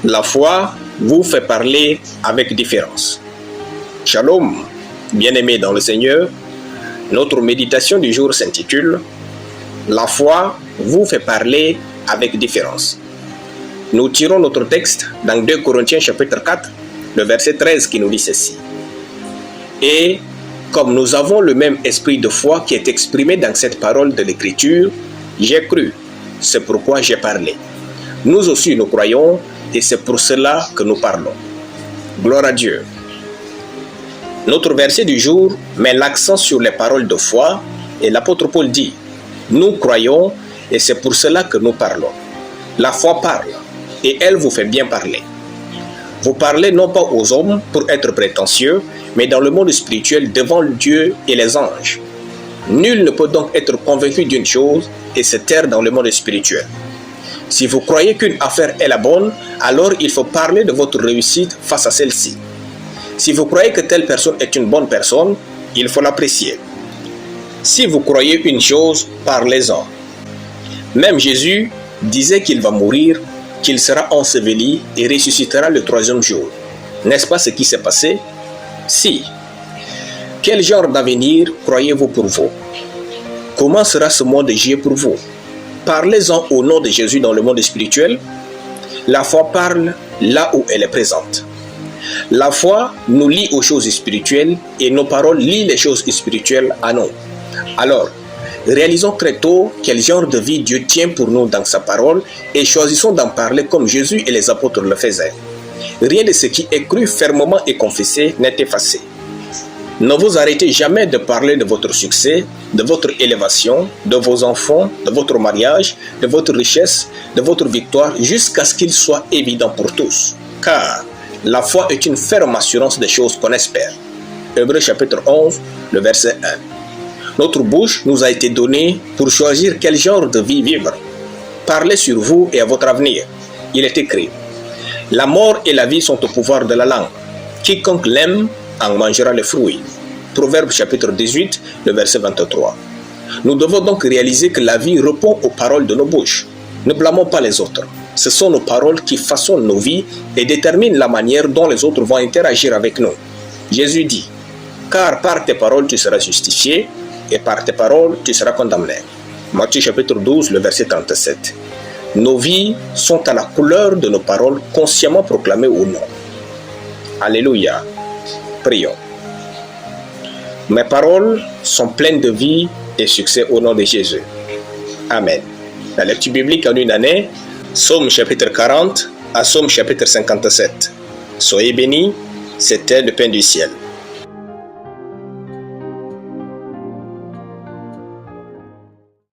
La foi vous fait parler avec différence. Shalom, bien-aimés dans le Seigneur. Notre méditation du jour s'intitule « La foi vous fait parler avec différence ». Nous tirons notre texte dans 2 Corinthiens chapitre 4, le verset 13 qui nous dit ceci. « Et comme nous avons le même esprit de foi qui est exprimé dans cette parole de l'Écriture, j'ai cru, c'est pourquoi j'ai parlé. Nous aussi nous croyons et c'est pour cela que nous parlons. » Gloire à Dieu. Notre verset du jour met l'accent sur les paroles de foi et l'apôtre Paul dit « Nous croyons et c'est pour cela que nous parlons. » La foi parle et elle vous fait bien parler. Vous parlez non pas aux hommes pour être prétentieux, mais dans le monde spirituel devant Dieu et les anges. Nul ne peut donc être convaincu d'une chose et se taire dans le monde spirituel. Si vous croyez qu'une affaire est la bonne, alors il faut parler de votre réussite face à celle-ci. Si vous croyez que telle personne est une bonne personne, il faut l'apprécier. Si vous croyez une chose, parlez-en. Même Jésus disait qu'il va mourir, qu'il sera enseveli et ressuscitera le 3e jour. N'est-ce pas ce qui s'est passé? Si. Quel genre d'avenir croyez-vous pour vous? Comment sera ce monde de Dieu pour vous? Parlez-en au nom de Jésus dans le monde spirituel. La foi parle là où elle est présente. La foi nous lie aux choses spirituelles et nos paroles lient les choses spirituelles à nous. Alors, réalisons très tôt quel genre de vie Dieu tient pour nous dans sa parole et choisissons d'en parler comme Jésus et les apôtres le faisaient. Rien de ce qui est cru fermement et confessé n'est effacé. Ne vous arrêtez jamais de parler de votre succès, de votre élévation, de vos enfants, de votre mariage, de votre richesse, de votre victoire, jusqu'à ce qu'il soit évident pour tous. Car la foi est une ferme assurance des choses qu'on espère. Hébreux chapitre 11, le verset 1. Notre bouche nous a été donnée pour choisir quel genre de vie vivre. Parlez sur vous et à votre avenir. Il est écrit. La mort et la vie sont au pouvoir de la langue. Quiconque l'aime en mangera les fruits. Proverbe chapitre 18, le verset 23. Nous devons donc réaliser que la vie répond aux paroles de nos bouches. Ne blâmons pas les autres. Ce sont nos paroles qui façonnent nos vies et déterminent la manière dont les autres vont interagir avec nous. Jésus dit, « Car par tes paroles tu seras justifié, et par tes paroles tu seras condamné. » Matthieu chapitre 12, le verset 37. Nos vies sont à la couleur de nos paroles consciemment proclamées ou non. Alléluia. Prions. Mes paroles sont pleines de vie et succès au nom de Jésus. Amen. La lecture biblique en une année, Psaume chapitre 40 à Psaume chapitre 57. Soyez bénis, c'était le pain du ciel.